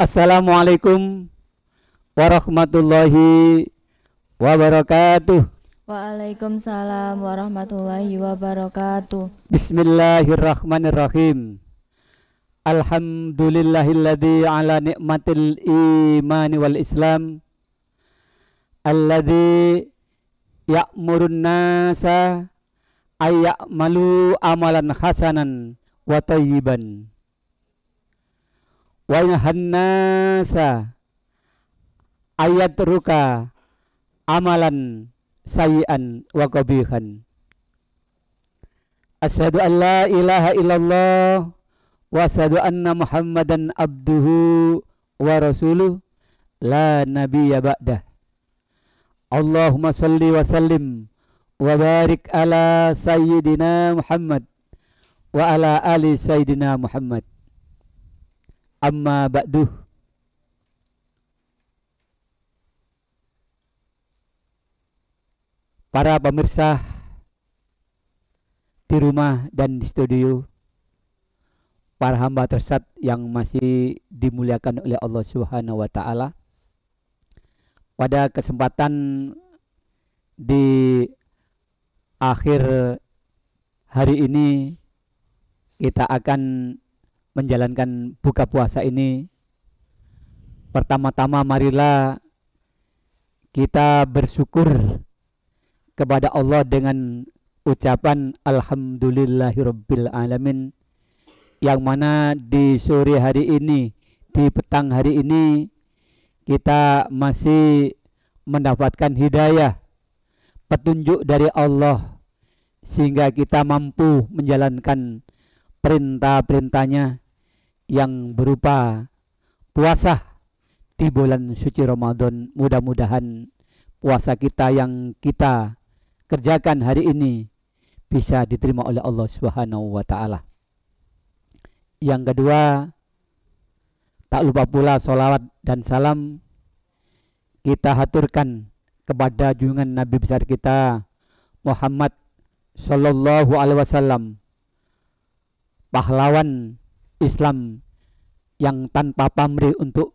Assalamualaikum warahmatullahi wabarakatuh. Waalaikumsalam warahmatullahi wabarakatuh. Bismillahirrahmanirrahim. Alhamdulillahilladzi ala ni'matil imani wal islam alladzi ya'murun nasa ayya'malu amalan hasanan wa tayyiban wa yanhan nasa ayatruka amalan sayyi'an wa qabihan. Asyhadu an la ilaha illallah wa asyhadu anna muhammadan abduhu wa rasuluh la nabiyya ba'dah. Allahumma salli wa sallim wa barik ala sayyidina Muhammad wa ala ali sayyidina Muhammad. Amma ba'duh. Para pemirsa di rumah dan di studio, para hamba tersat yang masih dimuliakan oleh Allah Subhanahu wa taala. Pada kesempatan di akhir hari ini kita akan menjalankan buka puasa ini. Pertama-tama marilah kita bersyukur kepada Allah dengan ucapan alhamdulillahirabbil alamin, yang mana di sore hari ini, di petang hari ini kita masih mendapatkan hidayah, petunjuk dari Allah, sehingga kita mampu menjalankan perintah-perintahnya yang berupa puasa di bulan suci Ramadan. Mudah-mudahan puasa kita yang kita kerjakan hari ini bisa diterima oleh Allah Subhanahu wa taala. Yang kedua, tak lupa pula sholawat dan salam kita haturkan kepada junjungan Nabi besar kita Muhammad sallallahu alaihi wasallam, pahlawan Islam yang tanpa pamrih untuk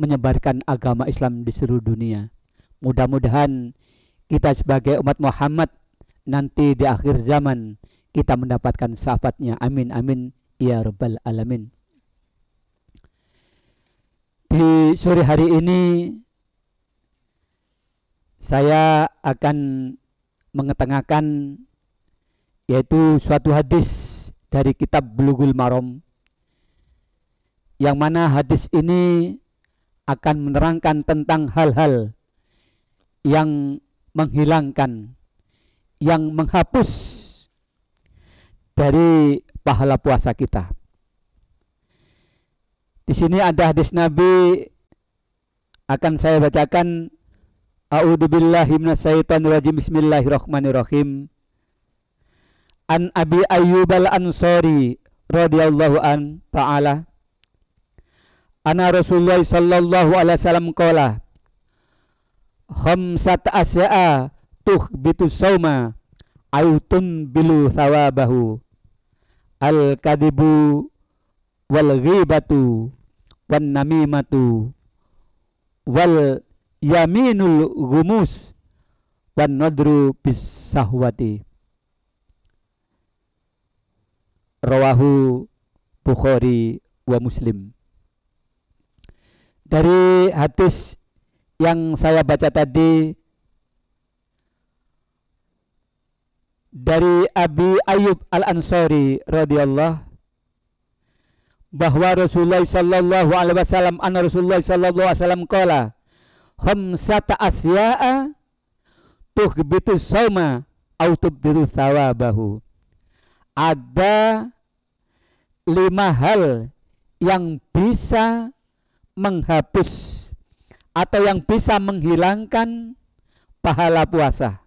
menyebarkan agama Islam di seluruh dunia. Mudah-mudahan kita sebagai umat Muhammad nanti di akhir zaman kita mendapatkan syafaatnya. Amin amin ya rabbal alamin. Di sore hari ini saya akan mengetengahkan yaitu suatu hadis dari kitab Bulughul Maram, yang mana hadis ini akan menerangkan tentang hal-hal yang menghilangkan, yang menghapus dari pahala puasa kita. Di sini ada hadis Nabi, akan saya bacakan. A'udzubillahi minasyaitonirrajim. Bismillahirrahmanirrahim. An Abi Ayyub al-Ansari radhiyallahu an ta'ala, ana Rasulullah sallallahu alaihi wasallam qala khamsat asya'a tuhbitu sauma ayutun bilu thawabahu al-kadibu wal ghibatu wan namimatu wal yaminul gumus wan nadru bis sahwati. Rawahu Bukhari wa Muslim. Dari hadis yang saya baca tadi dari Abi Ayyub al-Ansari radhiyallahu, bahwa Rasulullah sallallahu alaihi wasallam, anna Rasulullah sallallahu alaihi wasallam qala khamsata asya'a tuhbitu sauma au tubdiru thawabahu. Ada 5 hal yang bisa menghapus atau yang bisa menghilangkan pahala puasa.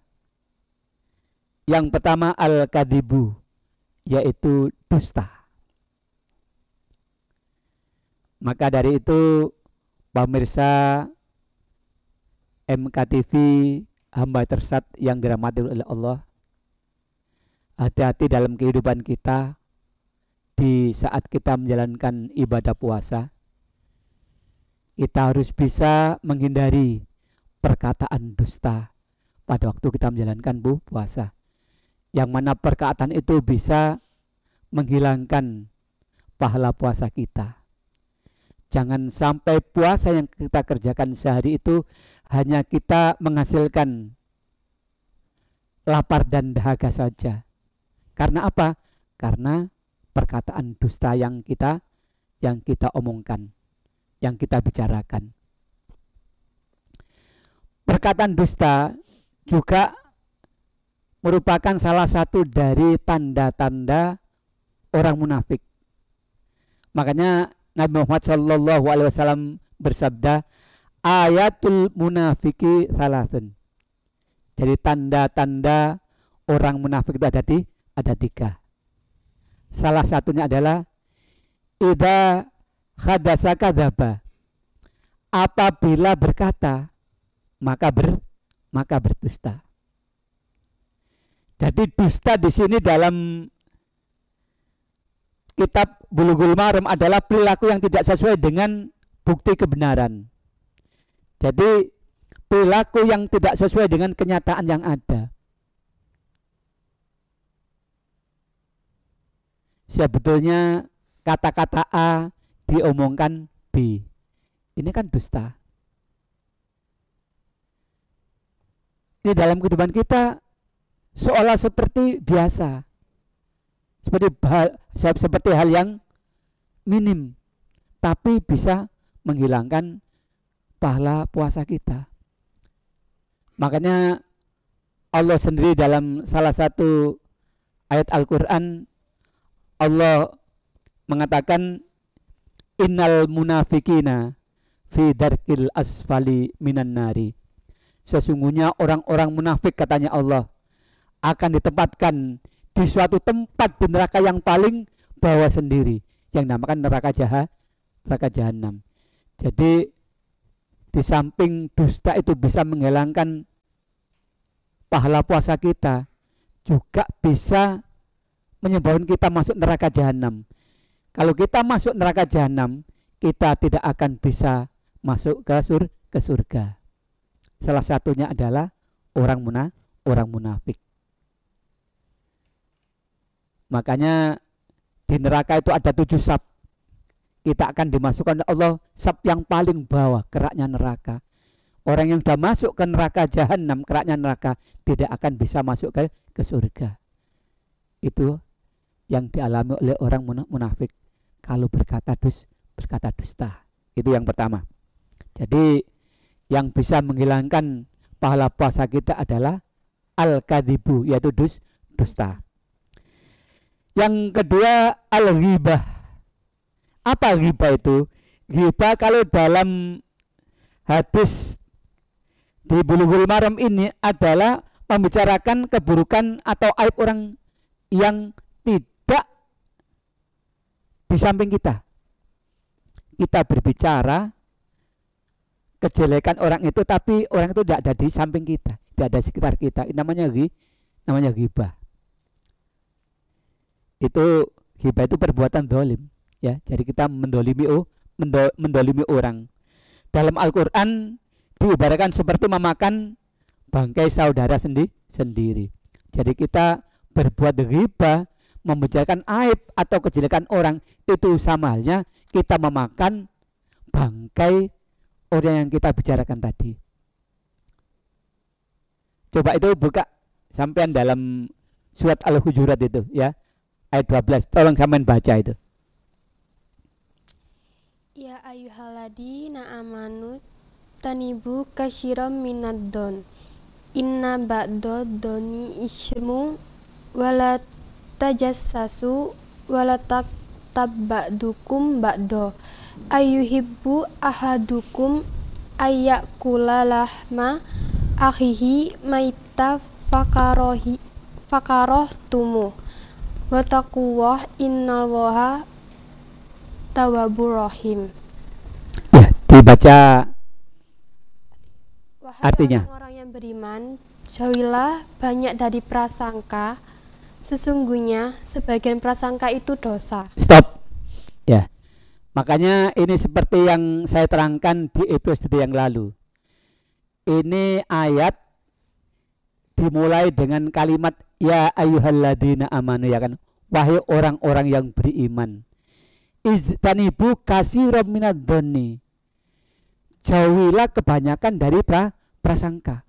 Yang pertama al-kadibu, yaitu dusta. Maka dari itu pemirsa MKTV, hamba tersat yang dirahmati oleh Allah, hati-hati dalam kehidupan kita di saat kita menjalankan ibadah puasa. kita harus bisa menghindari perkataan dusta pada waktu kita menjalankan puasa. Yang mana perkataan itu bisa menghilangkan pahala puasa kita. Jangan sampai puasa yang kita kerjakan sehari itu hanya kita menghasilkan lapar dan dahaga saja. Karena apa? Karena perkataan dusta yang kita omongkan, yang kita bicarakan. Perkataan dusta juga merupakan salah satu dari tanda-tanda orang munafik. Makanya Nabi Muhammad SAW bersabda, ayatul munafiki salatun. Jadi tanda-tanda orang munafik itu ada 3. Salah satunya adalah idza hadasa kadzaba. Apabila berkata maka berdusta. Jadi dusta di sini dalam kitab Bulughul Maram adalah perilaku yang tidak sesuai dengan bukti kebenaran. Jadi perilaku yang tidak sesuai dengan kenyataan yang ada. Sebetulnya kata-kata A diomongkan B. Ini kan dusta. Ini dalam kehidupan kita seolah seperti biasa. Seperti hal yang minim, tapi bisa menghilangkan pahala puasa kita. Makanya Allah sendiri dalam salah satu ayat Al-Quran, Allah mengatakan innal munafikina fi darkil asfali minan nari. Sesungguhnya orang-orang munafik, katanya Allah, akan ditempatkan di suatu tempat di neraka yang paling bawah sendiri, yang dinamakan neraka jahanam. Jadi di samping dusta itu bisa menghilangkan pahala puasa kita, juga bisa menyebabkan kita masuk neraka jahanam. Kalau kita masuk neraka jahanam, kita tidak akan bisa masuk ke surga. Salah satunya adalah orang munafik. Makanya di neraka itu ada 7 sab. Kita akan dimasukkan oleh Allah sab yang paling bawah, keraknya neraka. Orang yang sudah masuk ke neraka jahanam, keraknya neraka, tidak akan bisa masuk ke surga. Itu yang dialami oleh orang munafik kalau berkata dusta. Itu yang pertama. Jadi yang bisa menghilangkan pahala puasa kita adalah al-kadzibu, yaitu dusta. Yang kedua al-ghibah. Apa ghibah itu? Ghibah kalau dalam hadis di Bulughul Maram ini adalah membicarakan keburukan atau aib orang yang tidak di samping kita. Kita berbicara kejelekan orang itu, tapi orang itu tidak ada di samping kita, tidak ada di sekitar kita. Ini namanya ghibah. Itu ghibah itu perbuatan dolim, ya. Jadi kita mendolimi orang. Dalam Al-Quran diibaratkan seperti memakan bangkai saudara sendiri. Jadi kita berbuat ghibah, membicarakan aib atau kejelekan orang, itu sama halnya kita memakan bangkai orang yang kita bicarakan tadi. Coba itu buka sampean dalam surat Al-Hujurat itu, ya. Ayat 12, tolong sampean baca itu. Ya ayyuhalladzina amanu tanibu kasyiram minad-don. Inna ba'dod doni ismu wala tajassasu wala taktab ba'dukum ba'do. Ayyuhibbu ahadukum ayyakula lahma akhihi maita fakaroh tumu. Wataquwah innallaha tawwabur rahim. Ya, dibaca Wahai artinya. orang-orang yang beriman, jauhilah banyak dari prasangka. Sesungguhnya sebagian prasangka itu dosa. Stop. Ya. Makanya ini seperti yang saya terangkan di episode yang lalu. Ini ayat dimulai dengan kalimat ya ayyuhalladzina amanu, ya kan, wahai orang-orang yang beriman, iztanibu katsiran minadh-dhonni, jauhilah kebanyakan dari prasangka.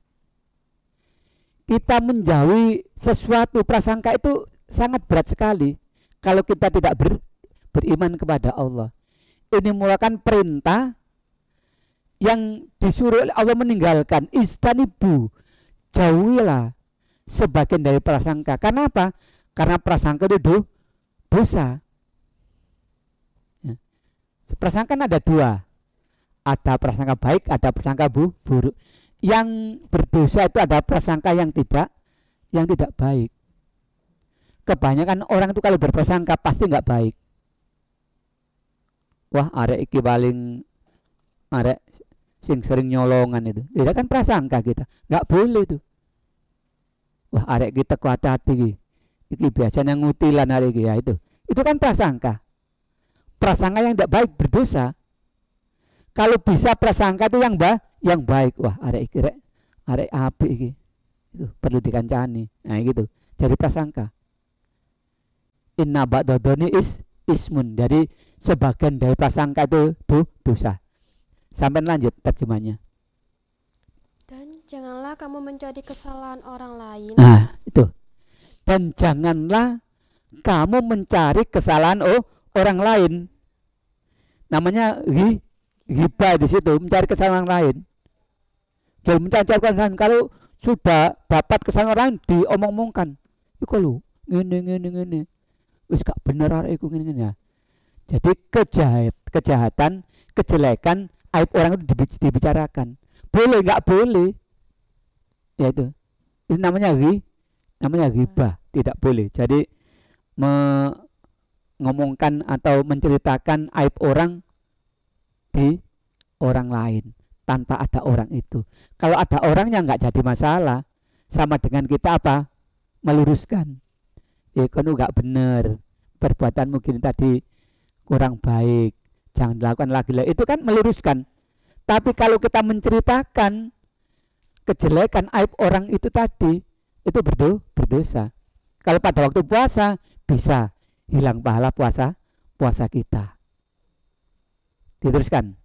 Kita menjauhi sesuatu prasangka itu sangat berat sekali kalau kita tidak beriman kepada Allah. Ini merupakan perintah yang disuruh oleh Allah meninggalkan. Istanibu, jauhilah sebagian dari prasangka. Karena apa? Karena prasangka itu dosa. Ya. Prasangka ada dua. Ada prasangka baik, ada prasangka buruk. Yang berdosa itu ada prasangka yang tidak baik. Kebanyakan orang itu kalau berprasangka pasti nggak baik. Wah, arek iki paling arek sing sering nyolongan itu. Itu kan prasangka kita. Nggak boleh itu. Wah, arek kita kuat hati iki biasanya ngutilan arek iki, ya itu. Itu kan prasangka. Prasangka yang tidak baik, berdosa. Kalau bisa prasangka itu yang baik. Wah, arek iki arek apik iki. Itu perlu dikancani. Nah, gitu. Jadi prasangka. Inna ba'dadoni ismun. Jadi sebagian dari prasangka itu dosa. Sampai lanjut terjemahnya. Dan janganlah kamu mencari kesalahan orang lain. Nah, itu. Dan janganlah kamu mencari kesalahan orang lain. Namanya ghibah di situ, mencari kesalahan orang lain. Jangan mencari kesalahan. Kalau sudah dapat kesalahan orang lain, diomong-omongkan. Iku lho, ngene. Wis gak bener arek iku ngene ya. Jadi kejahatan, kejelekan, aib orang itu dibicarakan. Boleh nggak boleh? Ya itu. Ini namanya ghibah, tidak boleh. Jadi mengomongkan atau menceritakan aib orang di orang lain tanpa ada orang itu. Kalau ada orangnya nggak jadi masalah. Sama dengan kita apa? Meluruskan. Kamu nggak bener, perbuatanmu gini tadi kurang baik, jangan dilakukan lagi. Itu kan meluruskan. Tapi kalau kita menceritakan kejelekan aib orang itu tadi, itu berdosa. Kalau pada waktu puasa bisa hilang pahala puasa kita. Diteruskan.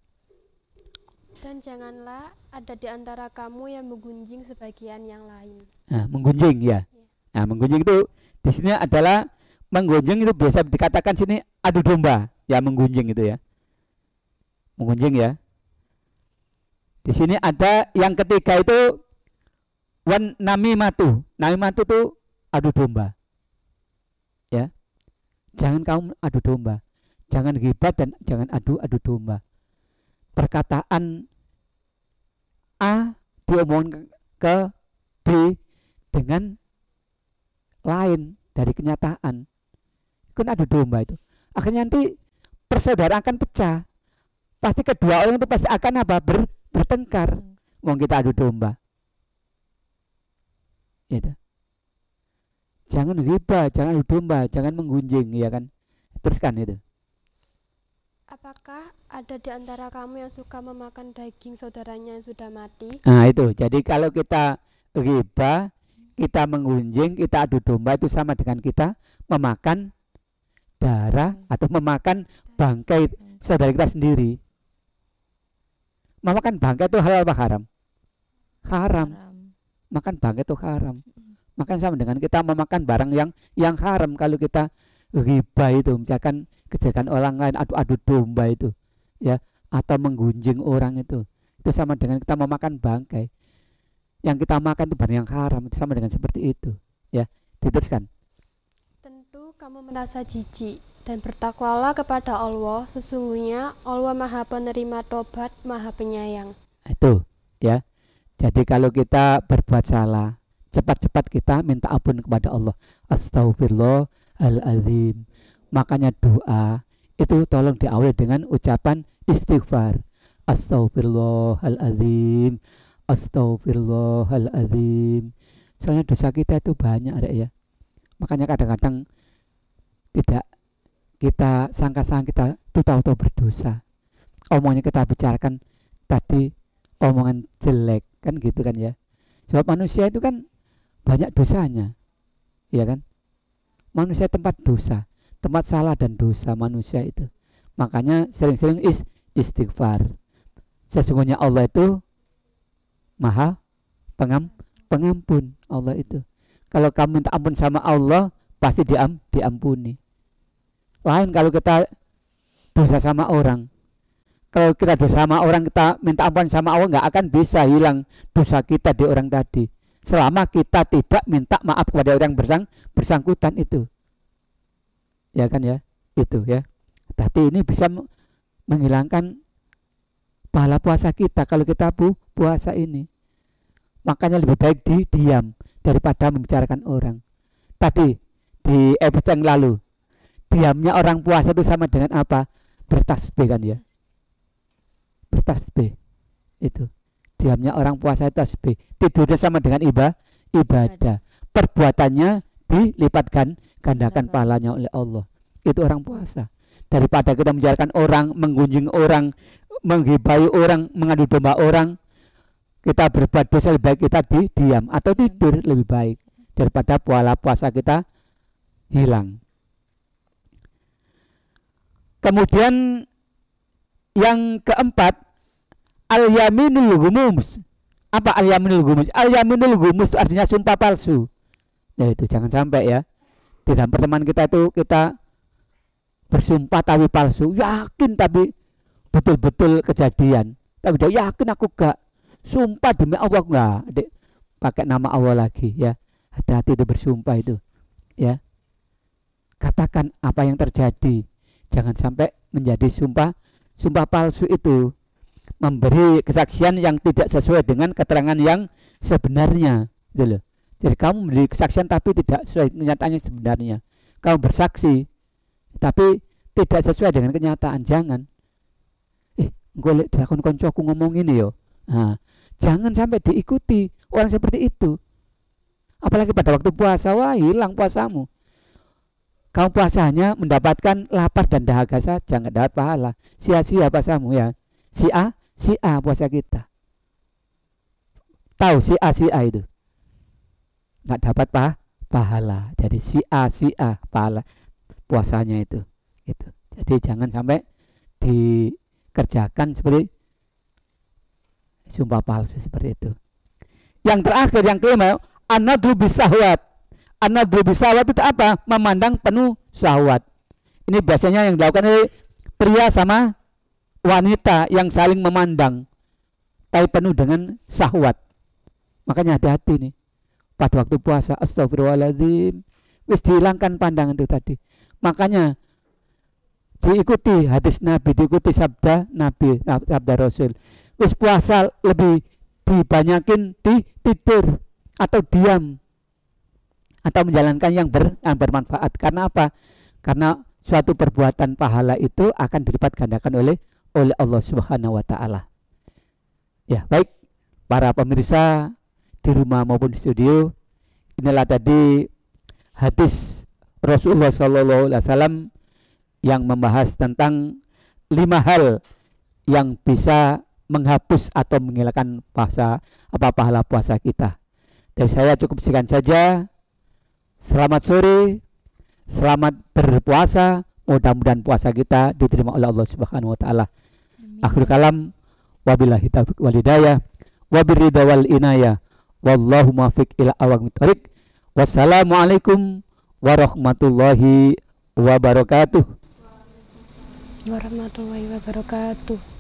Dan janganlah ada di antara kamu yang menggunjing sebagian yang lain. Nah, menggunjing ya. Nah, menggunjing itu di sini adalah menggunjing itu biasa dikatakan sini adu domba, ya menggunjing itu ya. Menggunjing ya. Di sini ada yang ketiga itu namimatu. Namimatu itu adu domba. Ya. Jangan kamu adu domba. Jangan ghibah dan jangan adu domba. Perkataan A diomongkan ke B dengan lain dari kenyataan. Kan adu domba itu. Akhirnya nanti persaudaraan akan pecah. Pasti kedua orang itu pasti akan apa? Bertengkar. Mau kita adu domba. Gitu. Jangan ghibah, jangan adu domba, jangan menggunjing, ya kan? Teruskan itu. Apakah ada di antara kamu yang suka memakan daging saudaranya yang sudah mati? Nah, itu. Jadi kalau kita ghibah, kita menggunjing, kita adu domba, itu sama dengan kita memakan darah atau memakan bangkai saudara kita sendiri. Memakan bangkai itu halal apa haram? Haram. Makan bangkai itu haram. Makan sama dengan kita memakan barang yang haram. Kalau kita ghibah itu, misalkan kejelekan orang lain, adu domba itu, ya, atau menggunjing orang itu sama dengan kita memakan bangkai. Yang kita makan itu barang yang haram, itu sama dengan seperti itu, ya. Diteruskan. Tentu kamu merasa jijik dan bertakwalah kepada Allah. Sesungguhnya Allah Maha Penerima Tobat, Maha Penyayang. Itu, ya. Jadi kalau kita berbuat salah, cepat-cepat kita minta ampun kepada Allah. Astaghfirullahaladzim. Makanya doa itu tolong diawali dengan ucapan istighfar. Astaghfirullahaladzim. Astaghfirullahaladzim. Soalnya dosa kita itu banyak, ya. Makanya kadang-kadang tidak kita sangka-sangka kita itu tahu-tahu berdosa. Omongnya kita bicarakan tadi omongan jelek kan gitu kan ya. Sebab manusia itu kan banyak dosanya, ya kan? Manusia tempat dosa, tempat salah dan dosa manusia itu. Makanya sering-sering istighfar. Sesungguhnya Allah itu Maha pengampun. Allah itu. Kalau kamu minta ampun sama Allah, pasti diampuni. Lain kalau kita dosa sama orang. Kalau kita dosa sama orang, kita minta ampun sama Allah, nggak akan bisa hilang dosa kita di orang tadi. Selama kita tidak minta maaf kepada orang bersangkutan itu. Ya kan ya? Itu ya. Tapi ini bisa menghilangkan pahala puasa kita kalau kita puasa ini. Makanya lebih baik diam daripada membicarakan orang. Tadi di episode yang lalu, diamnya orang puasa itu sama dengan apa? Bertasbih kan ya. Bertasbih itu. Diamnya orang puasa itu tasbih. Tidurnya sama dengan ibadah. Perbuatannya dilipatkan gandakan pahalanya oleh Allah. Itu orang puasa. Daripada kita membicarakan orang, menggunjing orang, menghibai orang, mengadu domba orang, kita berbuat dosa lebih baik kita diam atau tidur lebih baik daripada puasa kita hilang. Kemudian yang keempat, al-yaminul ghumus. Apa al-yaminul ghumus? Al-yaminul ghumus itu artinya sumpah palsu. Ya itu jangan sampai ya. Di dalam pertemuan kita itu kita bersumpah tapi palsu, yakin tapi betul-betul kejadian. Tapi dia yakin aku gak. Sumpah demi Allah enggak. Pakai nama Allah lagi ya. Hati-hati itu bersumpah itu. Ya. Katakan apa yang terjadi. Jangan sampai menjadi sumpah palsu itu. Memberi kesaksian yang tidak sesuai dengan keterangan yang sebenarnya, gitu loh. Jadi kamu memberi kesaksian tapi tidak sesuai kenyataannya sebenarnya. Kamu bersaksi tapi tidak sesuai dengan kenyataan. Jangan. Golek dilakon koncoku ngomong ini yo. Nah, jangan sampai diikuti orang seperti itu. Apalagi pada waktu puasa, wah hilang puasamu. Kamu puasanya mendapatkan lapar dan dahaga saja, nggak dapat pahala. Sia-sia puasamu ya. Si A puasa kita. Tahu si A itu nggak dapat pahala. Jadi si A pahala puasanya itu. Jadi jangan sampai dikerjakan seperti sumpah palsu seperti itu. Yang terakhir, yang kelima, anadru bisahwat. Anadru bisahwat itu apa? Memandang penuh syahwat. Ini biasanya yang dilakukan oleh pria sama wanita yang saling memandang, tapi penuh dengan syahwat. Makanya hati-hati nih. Pada waktu puasa, astagfirullahaladzim, wis dihilangkan pandangan itu tadi. Makanya diikuti hadis Nabi, diikuti sabda Nabi, sabda Rasul. Wis puasa lebih dibanyakin tidur atau diam atau menjalankan yang bermanfaat. Karena apa? Karena suatu perbuatan pahala itu akan dilipat gandakan oleh Allah Subhanahu wa taala. Ya, baik para pemirsa di rumah maupun di studio, inilah tadi hadis Rasulullah sallallahu alaihi wasallam yang membahas tentang 5 hal yang bisa menghapus atau menghilangkan pahala puasa kita. Dari saya cukup sekian saja. Selamat sore, selamat berpuasa. Mudah-mudahan puasa kita diterima oleh Allah Subhanahu wa taala. Akhir kalam, wabillahi taufiq wal hidayah, wabiridha wal inayah, wallahu muwaffiq ila aqwamit thoriq. Wassalamualaikum warahmatullahi wabarakatuh. Warahmatullahi wabarakatuh.